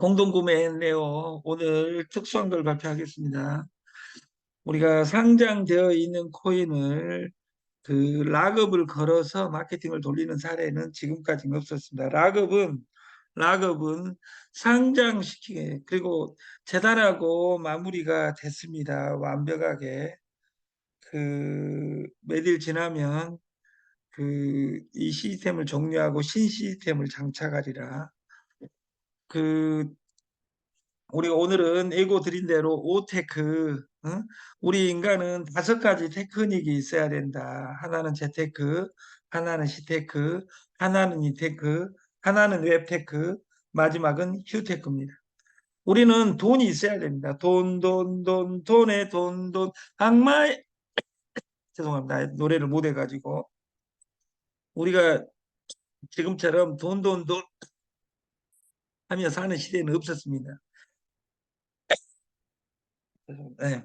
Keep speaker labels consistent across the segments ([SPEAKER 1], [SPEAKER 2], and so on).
[SPEAKER 1] 공동구매했네요. 오늘 특수한 걸 발표하겠습니다. 우리가 상장되어 있는 코인을 그 락업을 걸어서 마케팅을 돌리는 사례는 지금까지는 없었습니다. 락업은 상장시키게 그리고 재단하고 마무리가 됐습니다. 완벽하게 몇 일 지나면 이 시스템을 종료하고 신 시스템을 장착하리라. 그 우리가 오늘은 예고 드린 대로 오테크, 우리 인간은 5가지 테크닉이 있어야 된다. 하나는 재테크, 하나는 시테크, 하나는 이테크, 하나는 웹테크, 마지막은 휴테크입니다. 우리는 돈이 있어야 됩니다. 돈에 악마, 죄송합니다. 노래를 못 해가지고. 우리가 지금처럼 돈 하며 사는 시대는 없었습니다. 네.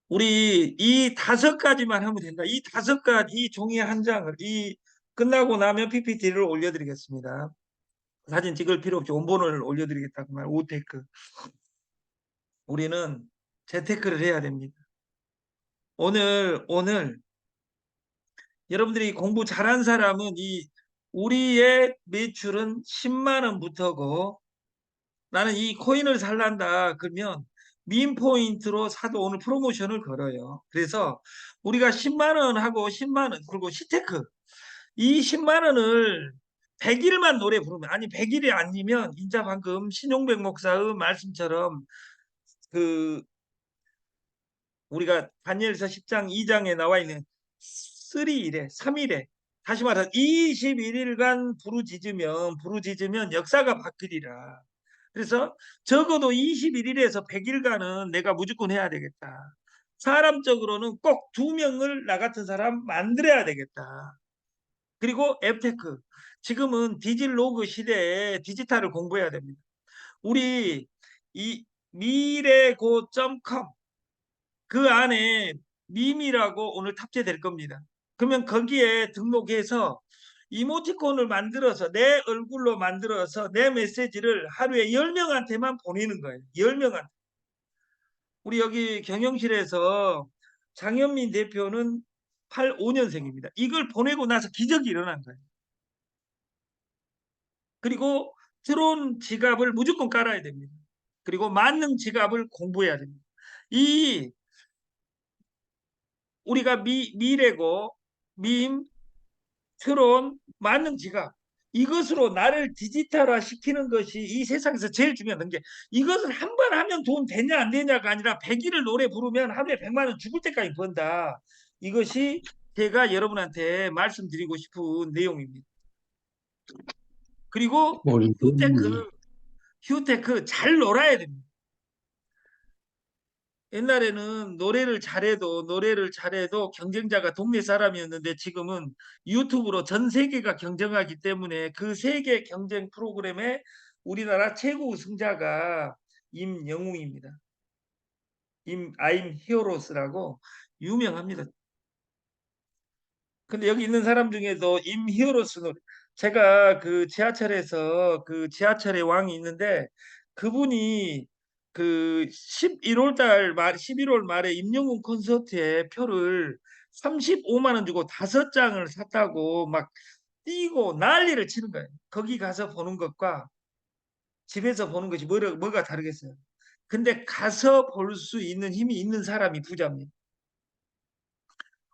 [SPEAKER 1] 우리 이 5가지만 하면 된다. 이 5가지, 이 종이 한 장을, 끝나고 나면 PPT를 올려드리겠습니다. 사진 찍을 필요 없이 원본을 올려드리겠다고 말, 오테크. 우리는 재테크를 해야 됩니다. 오늘, 여러분들이 공부 잘한 사람은 우리의 매출은 10만 원부터고, 나는 이 코인을 살란다. 그러면 민 포인트로 사도 오늘 프로모션을 걸어요. 그래서 우리가 10만 원 하고 10만 원, 그리고 시테크. 이 10만 원을 100일만 노래 부르면, 아니 100일이 아니면 진짜 방금 신용백 목사의 말씀처럼 그 우리가 다니엘서 10장 2장에 나와 있는 3일에 3일에 다시 말해서 21일간 부르짖으면 역사가 바뀌리라. 그래서 적어도 21일에서 100일간은 내가 무조건 해야 되겠다. 사람적으로는 꼭 2명을 나 같은 사람 만들어야 되겠다. 그리고 앱테크. 지금은 디지로그 시대에 디지털을 공부해야 됩니다. 우리 이 미래고.com 그 안에 밈이라고 오늘 탑재될 겁니다. 그러면 거기에 등록해서 이모티콘을 만들어서 내 얼굴로 만들어서 내 메시지를 하루에 10명한테만 보내는 거예요. 10명한테. 우리 여기 경영실에서 장현민 대표는 85년생입니다. 이걸 보내고 나서 기적이 일어난 거예요. 그리고 드론 지갑을 무조건 깔아야 됩니다. 그리고 만능 지갑을 공부해야 됩니다. 이 우리가 미래고 밈, 트론, 만능 지갑 이것으로 나를 디지털화 시키는 것이 이 세상에서 제일 중요한 게 이것을 한 번 하면 돈 되냐 안 되냐가 아니라 100일을 노래 부르면 하루에 100만 원 죽을 때까지 번다. 이것이 제가 여러분한테 말씀드리고 싶은 내용입니다. 그리고
[SPEAKER 2] 옳은
[SPEAKER 1] 휴테크 잘 놀아야 됩니다. 옛날에는 노래를 잘해도 경쟁자가 동네 사람이었는데 지금은 유튜브로 전 세계가 경쟁하기 때문에 그 세계 경쟁 프로그램에 우리나라 최고 우승자가 임영웅입니다. I'm 히어로스라고 유명합니다. 근데 여기 있는 사람 중에도 임히어로스 노래, 제가 그 지하철에서 그 지하철의 왕이 있는데 그분이 그 11월 말에 임영웅 콘서트에 표를 35만 원 주고 5장을 샀다고 막 뛰고 난리를 치는 거예요. 거기 가서 보는 것과 집에서 보는 것이 뭐가 다르겠어요. 근데 가서 볼 수 있는 힘이 있는 사람이 부자입니다.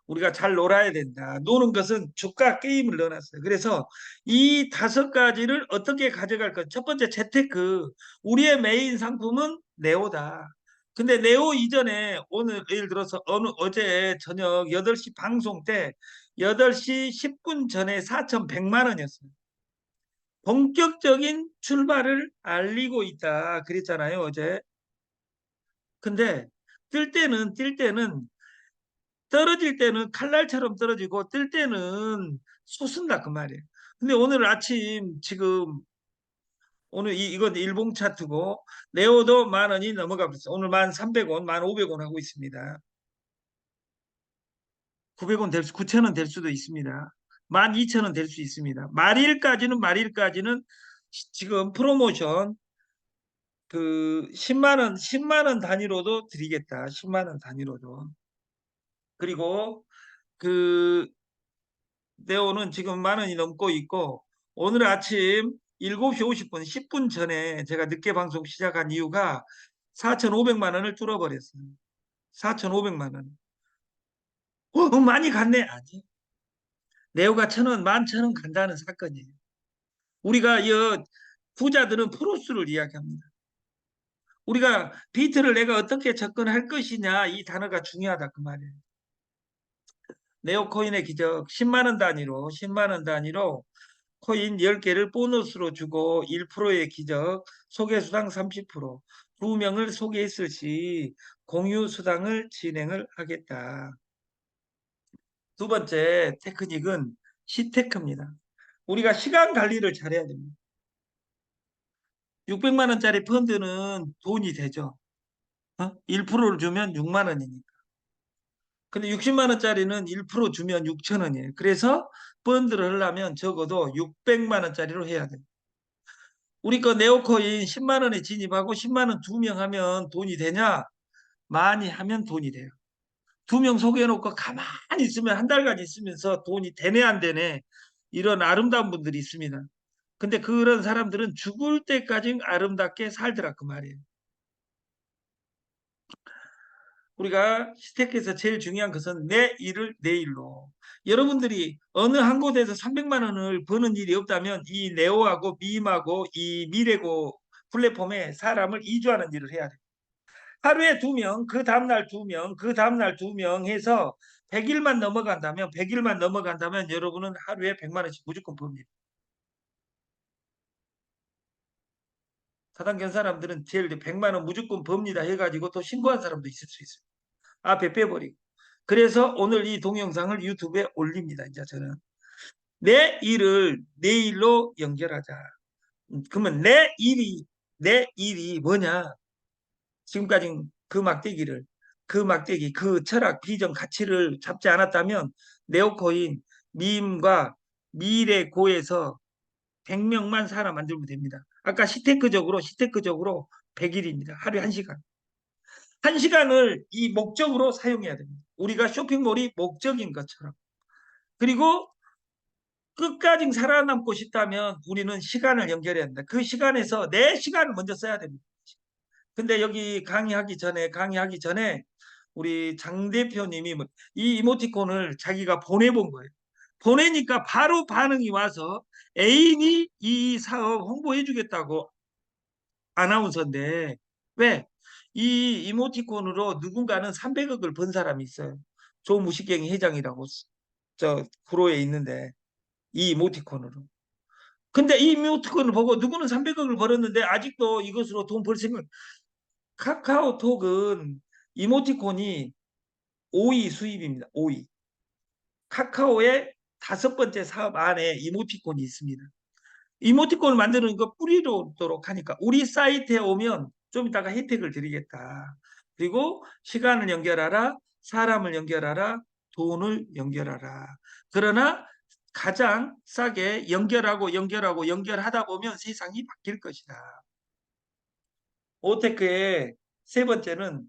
[SPEAKER 1] 우리가 잘 놀아야 된다. 노는 것은 주가 게임을 넣어놨어요. 그래서 이 5가지를 어떻게 가져갈 것. 첫 번째 재테크. 우리의 메인 상품은 네오다. 근데 네오 이전에 오늘 예를 들어서 어제 저녁 8시 방송 때 8시 10분 전에 4,100만 원이었어요. 본격적인 출발을 알리고 있다. 그랬잖아요, 어제. 근데 뜰 때는 떨어질 때는 칼날처럼 떨어지고 뜰 때는 솟는다 그 말이에요. 근데 오늘 아침 지금 오늘 이건 일봉 차트고 네오도 10,000원이 넘어가고 있어요. 오늘 1,300원, 1,500원 하고 있습니다. 900원 9,000원 될 수도 있습니다. 12,000원 될 수 있습니다. 말일까지는 지금 프로모션 그 10만 원 단위로도 드리겠다. 10만 원 단위로도. 그리고 그 네오는 지금 10,000원이 넘고 있고 오늘 아침 7시 50분 10분 전에 제가 늦게 방송 시작한 이유가 4,500만 원을 뚫어버렸어요. 4,500만 원. 많이 갔네. 아니. 네오가 1,000원, 11,000원 간다는 사건이에요. 우리가 이 부자들은 프로스를 이야기합니다. 우리가 비트를 내가 어떻게 접근할 것이냐 이 단어가 중요하다 그 말이에요. 네오코인의 기적 10만 원 단위로 10만 원 단위로 코인 10개를 보너스로 주고 1%의 기적 소개수당 30% 2명을 소개했을 시 공유수당을 진행을 하겠다. 두 번째 테크닉은 시테크입니다. 우리가 시간 관리를 잘해야 됩니다. 600만 원짜리 펀드는 돈이 되죠. 1%를 주면 6만 원이니까. 근데 60만 원짜리는 1% 주면 6천 원이에요. 그래서 펀드를 하려면 적어도 600만 원짜리로 해야 돼요. 우리 거 네오코인 10만 원에 진입하고 10만 원 2명 하면 돈이 되냐? 많이 하면 돈이 돼요. 2명 소개해놓고 가만히 있으면 한 달간 있으면서 돈이 되네 안 되네 이런 아름다운 분들이 있습니다. 근데 그런 사람들은 죽을 때까지 아름답게 살더라 그 말이에요. 우리가 시테크에서 제일 중요한 것은 내 일을 내 일로. 여러분들이 어느 한 곳에서 300만 원을 버는 일이 없다면 이 네오하고 밈하고 이 미래고 플랫폼에 사람을 이주하는 일을 해야 돼요. 하루에 2명, 그 다음날 2명, 그 다음날 2명 해서 100일만 넘어간다면 여러분은 하루에 100만 원씩 무조건 법니다. 사단견 사람들은 제일 100만 원 무조건 법니다 해가지고 또 신고한 사람도 있을 수 있어요. 앞에 빼버리고. 그래서 오늘 이 동영상을 유튜브에 올립니다. 이제 저는 내 일을 내일로 연결하자. 그러면 내 일이 뭐냐? 지금까지 그 막대기, 그 철학, 비전, 가치를 잡지 않았다면 네오코인, 밈과 미래고에서 100명만 살아 만들면 됩니다. 아까 시테크적으로 100일입니다. 하루에 1시간. 1시간을 이 목적으로 사용해야 됩니다. 우리가 쇼핑몰이 목적인 것처럼. 그리고 끝까지 살아남고 싶다면 우리는 시간을 연결해야 한다. 그 시간에서 내 시간을 먼저 써야 됩니다. 근데 여기 강의하기 전에 우리 장 대표님이 이 이모티콘을 자기가 보내본 거예요. 보내니까 바로 반응이 와서 애인이 이 사업 홍보해 주겠다고 아나운서인데 왜? 이 이모티콘으로 누군가는 300억을 번 사람이 있어요. 조무식경이 회장이라고 저 구로에 있는데 이 이모티콘으로. 근데 이 이모티콘을 보고 누구는 300억을 벌었는데 아직도 이것으로 돈 벌 생각 카카오톡은 이모티콘이 5위 수입입니다. 5위. 카카오의 5번째 사업 안에 이모티콘이 있습니다. 이모티콘을 만드는 거 뿌리도록 하니까 우리 사이트에 오면 좀 이따가 혜택을 드리겠다. 그리고 시간을 연결하라, 사람을 연결하라, 돈을 연결하라. 그러나 가장 싸게 연결하다 보면 세상이 바뀔 것이다. 오테크의 세 번째는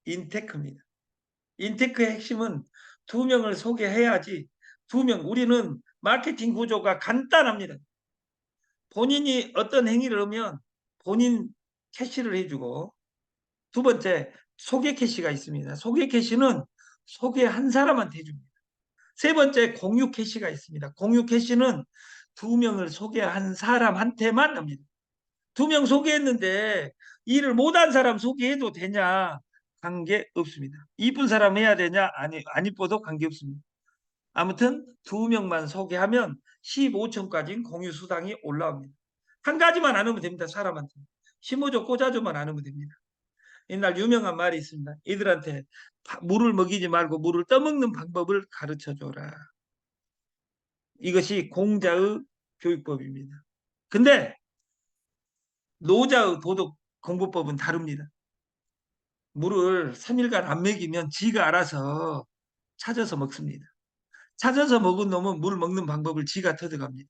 [SPEAKER 1] 인테크입니다. 인테크의 핵심은 2명을 소개해야지. 우리는 마케팅 구조가 간단합니다. 본인이 어떤 행위를 하면 본인 캐시를 해주고 두 번째 소개 캐시가 있습니다. 소개 캐시는 소개한 사람한테 해줍니다. 세 번째 공유 캐시가 있습니다. 공유 캐시는 2명을 소개한 사람한테만 합니다. 2명 소개했는데 일을 못한 사람 소개해도 되냐? 관계 없습니다. 이쁜 사람 해야 되냐? 아니, 안 이뻐도 관계 없습니다. 아무튼 2명만 소개하면 15,000까지 공유 수당이 올라옵니다. 한 가지만 안 하면 됩니다. 사람한테. 심어줘 꽂아줘만 안 하면 됩니다. 옛날 유명한 말이 있습니다. 이들한테 물을 먹이지 말고 물을 떠먹는 방법을 가르쳐줘라. 이것이 공자의 교육법입니다. 근데 노자의 도덕 공부법은 다릅니다. 물을 3일간 안 먹이면 지가 알아서 찾아서 먹습니다. 찾아서 먹은 놈은 물 먹는 방법을 지가 터득합니다.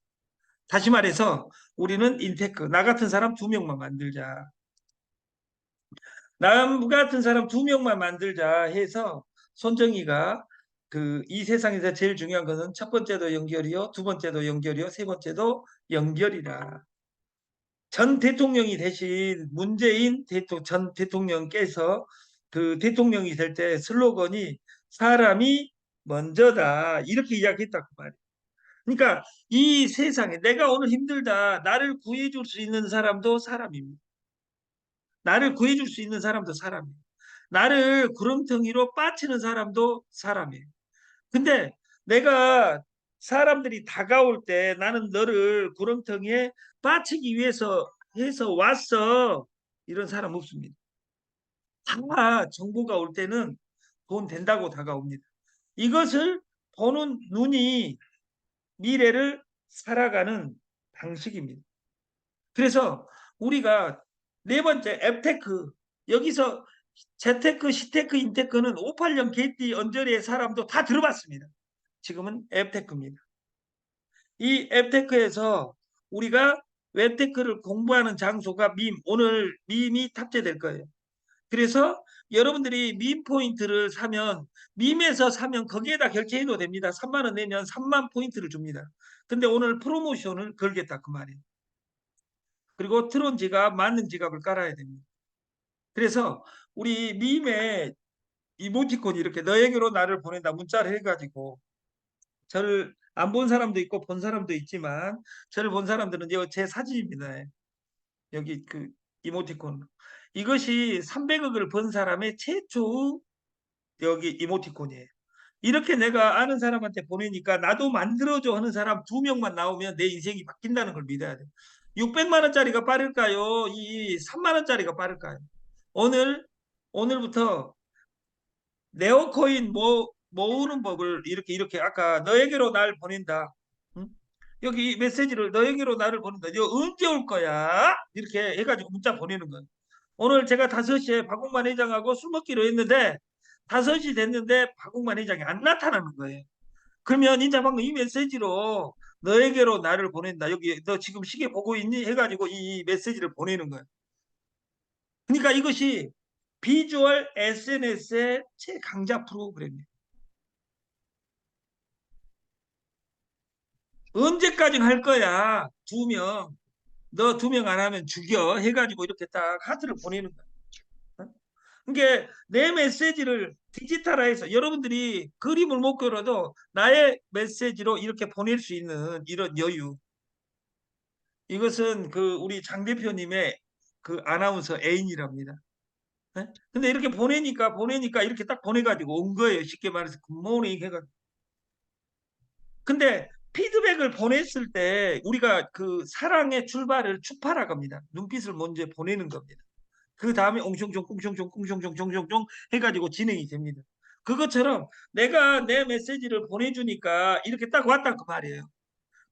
[SPEAKER 1] 다시 말해서 우리는 인테크, 나 같은 사람 2명만 만들자. 남 같은 사람 2명만 만들자 해서 손정희가 그 이 세상에서 제일 중요한 것은 첫 번째도 연결이요, 두 번째도 연결이요, 세 번째도 연결이라. 전 대통령이 대신 문재인 전 대통령께서 그 대통령이 될 때 슬로건이 사람이 먼저다 이렇게 이야기했다고 말이에요. 그러니까 이 세상에 내가 오늘 힘들다 나를 구해줄 수 있는 사람도 사람입니다. 나를 구해줄 수 있는 사람도 사람이에요. 나를 구렁텅이로 빠치는 사람도 사람이에요. 근데 내가 사람들이 다가올 때 나는 너를 구렁텅이에 빠치기 위해서 해서 왔어. 이런 사람 없습니다. 다 정보가 올 때는 돈 된다고 다가옵니다. 이것을 보는 눈이 미래를 살아가는 방식입니다. 그래서 우리가 네 번째 앱테크 여기서 재테크, 시테크, 인테크는 586 개띠 언저리의 사람도 다 들어봤습니다. 지금은 앱테크입니다. 이 앱테크에서 우리가 웹테크를 공부하는 장소가 오늘 밈이 탑재될 거예요. 그래서 여러분들이 밈 포인트를 사면 밈에서 사면 거기에다 결제해도 됩니다. 3만 원 내면 3만 포인트를 줍니다. 근데 오늘 프로모션을 걸겠다 그 말이에요. 그리고 트론 지갑, 만능 지갑을 깔아야 됩니다. 그래서 우리 밈에 이모티콘이 이렇게 너에게로 나를 보낸다 문자를 해가지고 저를 안 본 사람도 있고 본 사람도 있지만 저를 본 사람들은 제 사진입니다. 여기 그 이모티콘. 이것이 300억을 번 사람의 최초 여기 이모티콘이에요. 이렇게 내가 아는 사람한테 보내니까 나도 만들어줘 하는 사람 2명만 나오면 내 인생이 바뀐다는 걸 믿어야 돼요. 600만 원짜리가 빠를까요? 이 3만 원짜리가 빠를까요? 오늘 오늘부터 네오코인 모으는 법을 이렇게 아까 너에게로 날 보낸다. 응? 여기 메시지를 너에게로 나를 보낸다. 너 언제 올 거야? 이렇게 해가지고 문자 보내는 거예요. 오늘 제가 5시에 박홍만 회장하고 술 먹기로 했는데 5시 됐는데 박홍만 회장이 안 나타나는 거예요. 그러면 이제 방금 이 메시지로 너에게로 나를 보낸다. 여기 너 지금 시계 보고 있니? 해가지고 이 메시지를 보내는 거예요. 그러니까 이것이 비주얼 SNS의 최강자 프로그램이에요. 언제까지 할 거야? 2명. 너 2명 안 하면 죽여. 해가지고 이렇게 딱 하트를 보내는 거야. 어? 그러니까 내 메시지를 디지털화해서 여러분들이 그림을 못 그려도 나의 메시지로 이렇게 보낼 수 있는 이런 여유. 이것은 그 우리 장 대표님의 그 아나운서 애인이랍니다. 예? 근데 이렇게 보내니까 이렇게 딱 보내가지고 온 거예요. 쉽게 말해서 굿모닝 해가지고. 근데 피드백을 보냈을 때 우리가 그 사랑의 출발을 추파라고 합니다. 눈빛을 먼저 보내는 겁니다. 그 다음에 옹숑숑 꿍숑숑 꿍숑숑 종숑숑 해가지고 진행이 됩니다. 그것처럼 내가 내 메시지를 보내주니까 이렇게 딱 왔다 그 말이에요.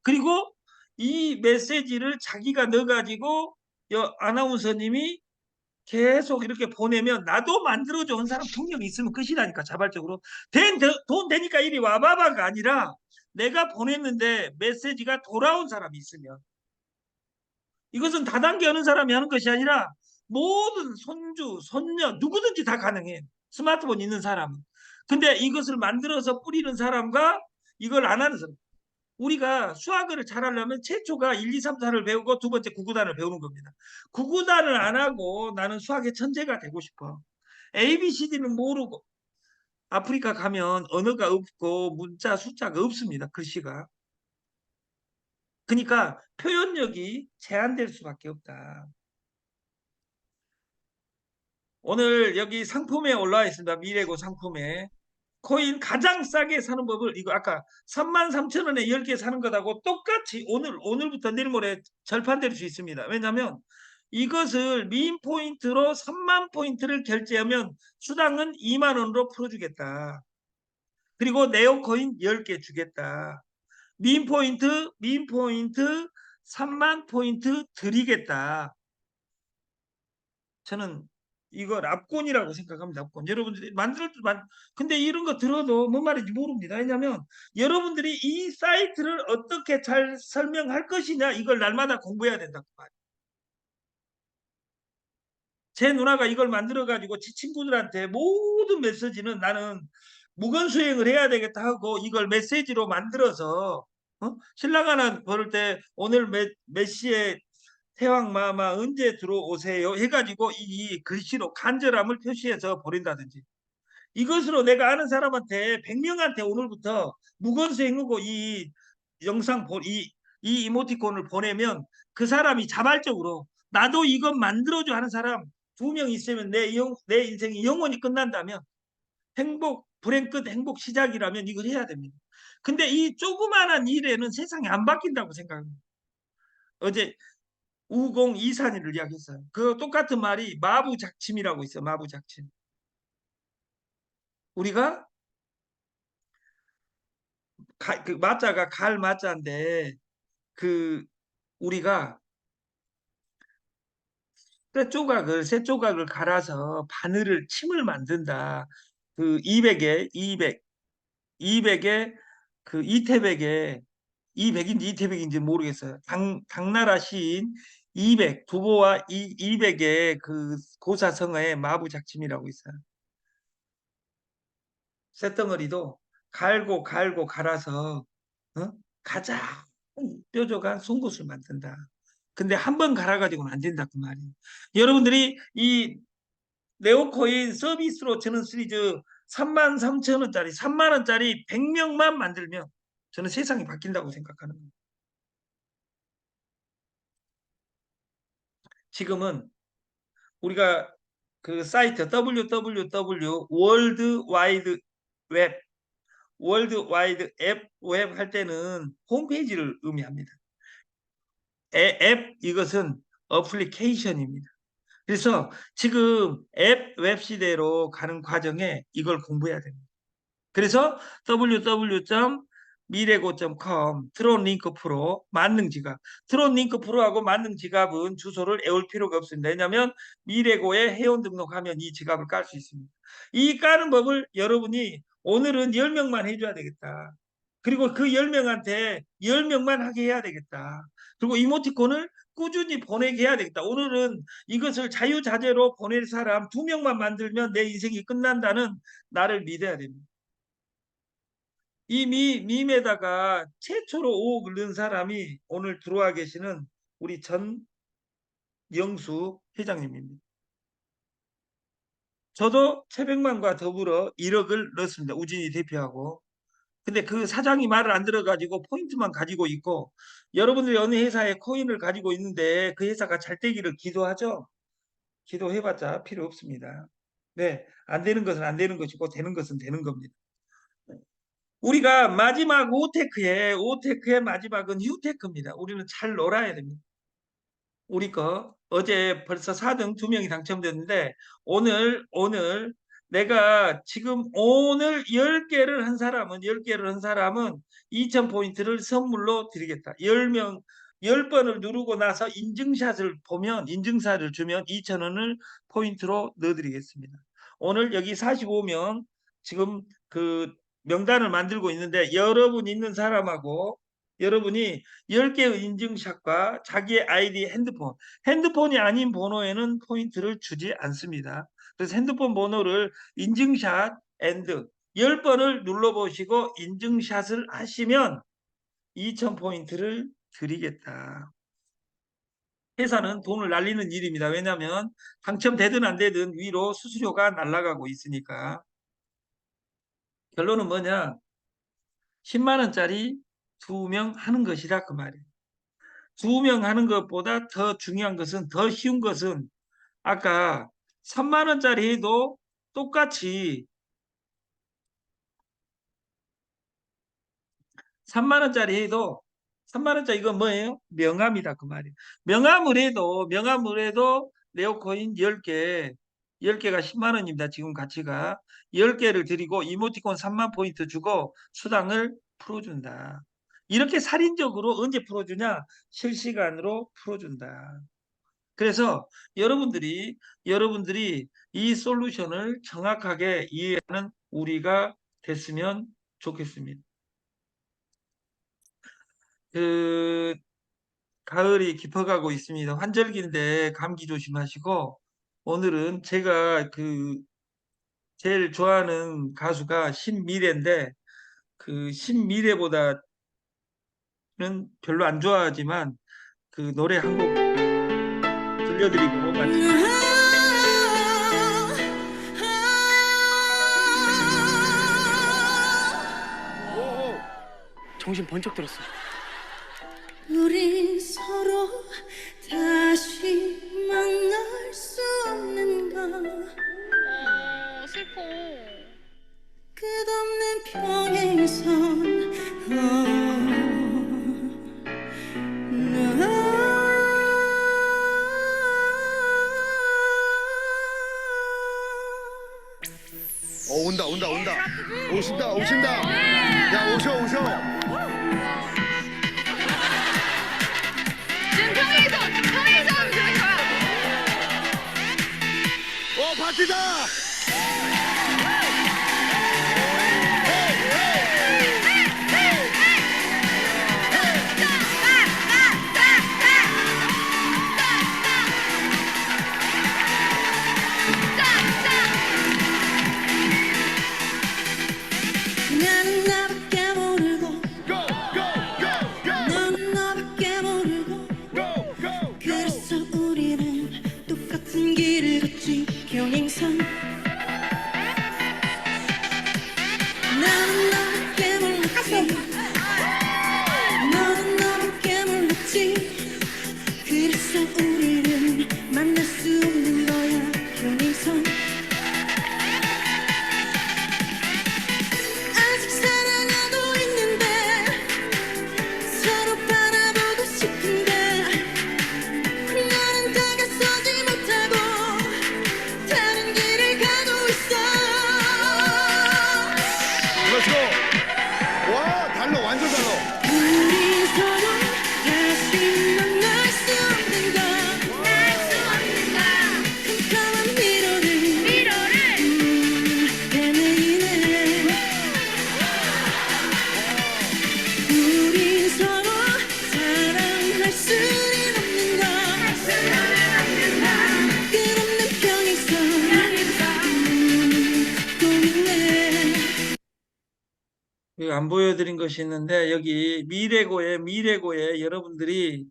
[SPEAKER 1] 그리고 이 메시지를 자기가 넣어가지고 아나운서님이 계속 이렇게 보내면 나도 만들어줘 한 사람 2명 있으면 끝이라니까 자발적으로 돈 되니까 이리 와봐봐가 아니라 내가 보냈는데 메시지가 돌아온 사람이 있으면 이것은 다단계 하는 사람이 하는 것이 아니라 모든 손주, 손녀 누구든지 다 가능해. 스마트폰 있는 사람은. 근데 이것을 만들어서 뿌리는 사람과 이걸 안 하는 사람. 우리가 수학을 잘하려면 최초가 1, 2, 3, 4를 배우고 두 번째 구구단을 배우는 겁니다. 구구단을 안 하고 나는 수학의 천재가 되고 싶어. ABCD는 모르고 아프리카 가면 언어가 없고 문자 숫자가 없습니다. 글씨가. 그러니까 표현력이 제한될 수밖에 없다. 오늘 여기 상품에 올라와 있습니다. 미래고 상품에. 코인 가장 싸게 사는 법을 이거 아까 33,000원에 10개 사는 것하고 똑같이 오늘부터 내일 모레 절판될 수 있습니다. 왜냐하면 이것을 민 포인트로 3만 포인트를 결제하면 수당은 2만 원으로 풀어주겠다. 그리고 네오코인 10개 주겠다. 민 포인트 3만 포인트 드리겠다. 저는 이거 납권이라고 생각합니다. 납권. 여러분들이 근데 이런 거 들어도 뭔 말인지 모릅니다. 왜냐하면 여러분들이 이 사이트를 어떻게 잘 설명할 것이냐 이걸 날마다 공부해야 된다고 봐요. 제 누나가 이걸 만들어 가지고 지 친구들한테 모든 메시지는 나는 무건수행을 해야 되겠다 하고 이걸 메시지로 만들어서 신랑 하나 부를 때 오늘 몇 시에 태왕마마 언제 들어오세요 해가지고 이 글씨로 간절함을 표시해서 보낸다든지 이것으로 내가 아는 사람한테 100명한테 오늘부터 무건수행하고 이 영상 이 이모티콘을 보내면 그 사람이 자발적으로 나도 이것 만들어줘 하는 사람 2명 있으면 내 인생이 영원히 끝난다면 행복 불행 끝 행복 시작이라면 이걸 해야 됩니다. 근데 이 조그마한 일에는 세상이 안 바뀐다고 생각합니다. 어제 우공 이산이를 이야기했어요. 그 똑같은 말이 마부작침이라고 있어요. 마부작침. 우리가 그 마자가 갈 마자인데 그 우리가 쇠 조각을 갈아서 바늘을 침을 만든다. 그 200에 그 이태백에 이백인지 이태백인지 모르겠어요. 당나라 시인 200 두보와 200의 그 고사성어에 마부작침이라고 있어요. 쇳덩어리도 갈고 갈고 갈아서 어? 가장 뾰족한 송곳을 만든다. 근데 한 번 갈아가지고는 안 된다 그 말이에요. 여러분들이 이 네오코인 서비스로 저는 시리즈 33,000원짜리 3만 원짜리 100명만 만들면 저는 세상이 바뀐다고 생각하는 거예요. 지금은 우리가 그 사이트 www 월드 와이드 웹 할 때는 홈페이지를 의미합니다. 앱 이것은 어플리케이션입니다. 그래서 지금 웹 시대로 가는 과정에 이걸 공부해야 됩니다. 그래서 www.미래고.com 트론 링크 프로 만능 지갑 트론 링크 프로하고 만능 지갑은 주소를 외울 필요가 없습니다. 왜냐하면 미래고에 회원 등록하면 이 지갑을 깔 수 있습니다. 이 까는 법을 여러분이 오늘은 10명만 해줘야 되겠다. 그리고 그 10명한테 10명만 하게 해야 되겠다. 그리고 이모티콘을 꾸준히 보내게 해야 되겠다. 오늘은 이것을 자유자재로 보낼 사람 2명만 만들면 내 인생이 끝난다는 나를 믿어야 됩니다. 이 밈에다가 최초로 5억 넣은 사람이 오늘 들어와 계시는 우리 전영수 회장님입니다. 저도 최백만과 더불어 1억을 넣었습니다. 우진이 대표하고. 근데 그 사장이 말을 안 들어가지고 포인트만 가지고 있고 여러분들이 어느 회사에 코인을 가지고 있는데 그 회사가 잘 되기를 기도하죠. 기도해봤자 필요 없습니다. 네, 안 되는 것은 안 되는 것이고 되는 것은 되는 겁니다. 우리가 마지막 오테크의 마지막은 휴테크입니다. 우리는 잘 놀아야 됩니다. 우리 거 어제 벌써 4등 2명이 당첨됐는데 오늘 내가 지금 오늘 10개를 한 사람은 2,000포인트를 선물로 드리겠다. 10명 10번을 누르고 나서 인증샷을 주면 2,000원을 포인트로 넣어드리겠습니다. 오늘 여기 45명 지금 그 명단을 만들고 있는데 여러분 있는 사람하고 여러분이 10개의 인증샷과 자기의 아이디 핸드폰이 아닌 번호에는 포인트를 주지 않습니다. 그래서 핸드폰 번호를 인증샷 앤드 10번을 눌러보시고 인증샷을 하시면 2,000포인트를 드리겠다. 회사는 돈을 날리는 일입니다. 왜냐하면 당첨되든 안 되든 위로 수수료가 날아가고 있으니까. 결론은 뭐냐? 10만 원짜리 2명 하는 것이다 그 말이에요. 2명 하는 것보다 더 중요한 것은 더 쉬운 것은 아까 3만 원짜리 해도 똑같이 3만 원짜리 해도 3만 원짜리 이건 뭐예요? 명함이다 그 말이에요. 명함을 해도 네오코인 10개가 10만 원입니다. 지금 가치가 10개를 드리고 이모티콘 3만 포인트 주고 수당을 풀어준다. 이렇게 살인적으로 언제 풀어주냐? 실시간으로 풀어준다. 그래서 여러분들이 이 솔루션을 정확하게 이해하는 우리가 됐으면 좋겠습니다. 그 가을이 깊어가고 있습니다. 환절기인데 감기 조심하시고 오늘은 제가 그 제일 좋아하는 가수가 신미래인데 그 신미래보다는 별로 안 좋아하지만 그 노래 한 곡 들려드리고 마치겠습니다.
[SPEAKER 2] 정신 번쩍 들었어.
[SPEAKER 3] 우린 서로 다시 만날 수 없는가.
[SPEAKER 4] 슬퍼.
[SPEAKER 3] 끝없는 평행선.
[SPEAKER 5] 온다 온다 온다 오신다 오신다 야 오셔 오셔
[SPEAKER 4] 지금 평행선 들어가.
[SPEAKER 5] 파티다
[SPEAKER 3] 나는 나밖에 모르고
[SPEAKER 5] 고고고고
[SPEAKER 3] 너는 너밖에 모르고
[SPEAKER 5] 고고
[SPEAKER 3] 그래서 우리는 똑같은 길을 걷지 평행선. 나는 너밖에 몰랐지. 너는 너밖에 몰랐지. 그래서 우리는 만날 수 없는 거야 평행선. 아직 사랑하고 있는데 서로 바라보고 싶은데 나는 다가서지 못하고 다른 길을 가고 있어.
[SPEAKER 5] 렛츠고 와 달러 완전 달러
[SPEAKER 3] 우리 서로 다시 만날 수 없는가. 캄캄한 미로를 헤매이네. 우리 서로 사랑할 수는 없는가. 끝없는 평행선 걷고 있네.
[SPEAKER 1] 안 보여드린 것이 있는데 여기 미래고에 여러분들이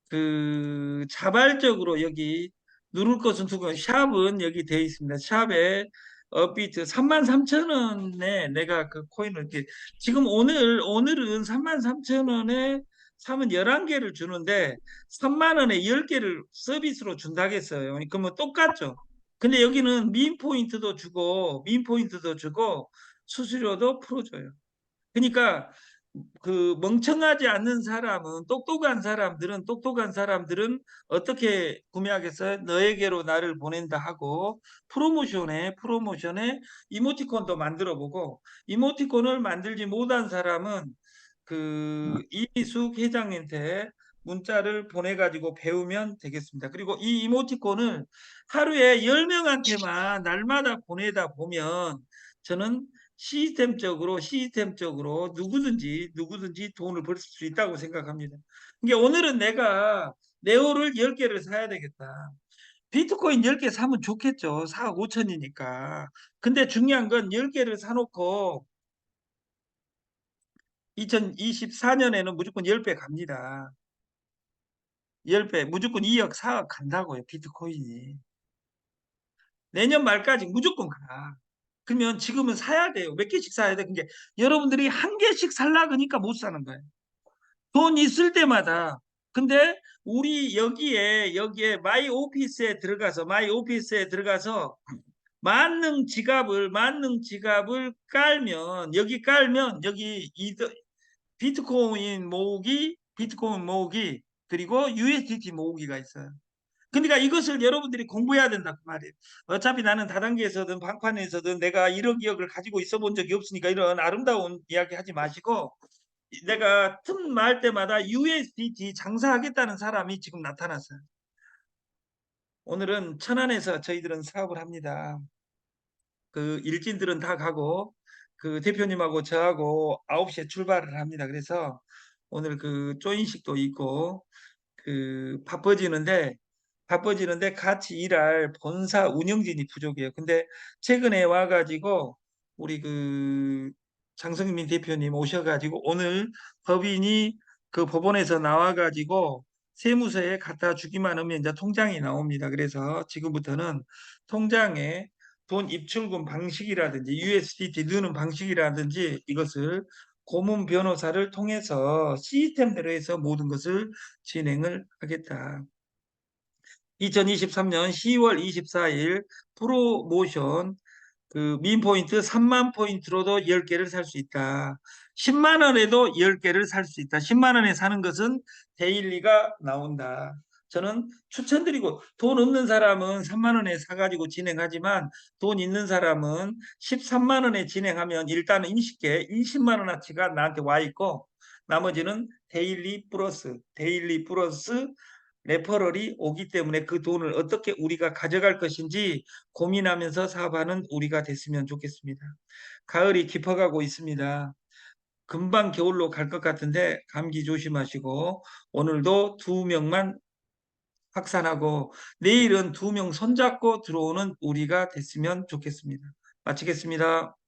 [SPEAKER 1] 그 자발적으로 여기 누를 것은 두 번, 샵은 여기 되어 있습니다. 샵에 업비트 33,000원에 내가 그 코인을 이렇게 지금 오늘은 33,000원에 사면 11개를 주는데 3만 원에 10개를 서비스로 준다겠어요. 그러면 똑같죠. 근데 여기는 민 포인트도 주고 수수료도 풀어줘요. 그러니까 그 멍청하지 않는 사람은 똑똑한 사람들은 어떻게 구매하겠어요? 너에게로 나를 보낸다 하고 프로모션에 이모티콘도 만들어 보고 이모티콘을 만들지 못한 사람은 그 이미숙 회장님한테 문자를 보내 가지고 배우면 되겠습니다. 그리고 이 이모티콘을 하루에 10명한테만 날마다 보내다 보면 저는 시스템적으로 누구든지 돈을 벌 수 있다고 생각합니다. 이게 오늘은 내가 네오를 10개를 사야 되겠다. 비트코인 10개 사면 좋겠죠. 4억 5천이니까. 근데 중요한 건 10개를 사놓고 2024년에는 무조건 10배 갑니다. 10배, 무조건 2억, 4억 간다고요. 비트코인이. 내년 말까지 무조건 가. 그러면 지금은 사야 돼요. 몇 개씩 사야 돼. 그게 여러분들이 한 개씩 살라 그러니까 못 사는 거예요. 돈 있을 때마다. 근데 우리 여기에 마이 오피스에 들어가서 만능 지갑을 깔면 여기 비트코인 모으기 그리고 USDT 모으기가 있어요. 그러니까 이것을 여러분들이 공부해야 된다 그 말이에요. 어차피 나는 다단계에서든 방판에서든 내가 1억 2억을 가지고 있어 본 적이 없으니까 이런 아름다운 이야기 하지 마시고 내가 틈날 때마다 USDT 장사하겠다는 사람이 지금 나타났어요. 오늘은 천안에서 저희들은 사업을 합니다. 그 일진들은 다 가고 그 대표님하고 저하고 9시에 출발을 합니다. 그래서 오늘 그 조인식도 있고 그 바빠지는데 바빠지는데 같이 일할 본사 운영진이 부족해요. 근데 최근에 와가지고 우리 그 장성민 대표님 오셔가지고 오늘 법인이 그 법원에서 나와가지고 세무서에 갖다 주기만 하면 이제 통장이 나옵니다. 그래서 지금부터는 통장에 돈 입출금 방식이라든지 USDT 넣는 방식이라든지 이것을 고문 변호사를 통해서 시스템대로 해서 모든 것을 진행을 하겠다. 2023년 10월 24일 프로모션 그 민포인트 3만 포인트로도 10개를 살 수 있다. 10만 원에도 10개를 살 수 있다. 10만 원에 사는 것은 데일리가 나온다. 저는 추천드리고 돈 없는 사람은 3만 원에 사가지고 진행하지만 돈 있는 사람은 13만 원에 진행하면 일단은 20만 원어치가 나한테 와 있고 나머지는 데일리 플러스 레퍼럴이 오기 때문에 그 돈을 어떻게 우리가 가져갈 것인지 고민하면서 사업하는 우리가 됐으면 좋겠습니다. 가을이 깊어가고 있습니다. 금방 겨울로 갈 것 같은데 감기 조심하시고 오늘도 2명만 확산하고 내일은 2명 손잡고 들어오는 우리가 됐으면 좋겠습니다. 마치겠습니다.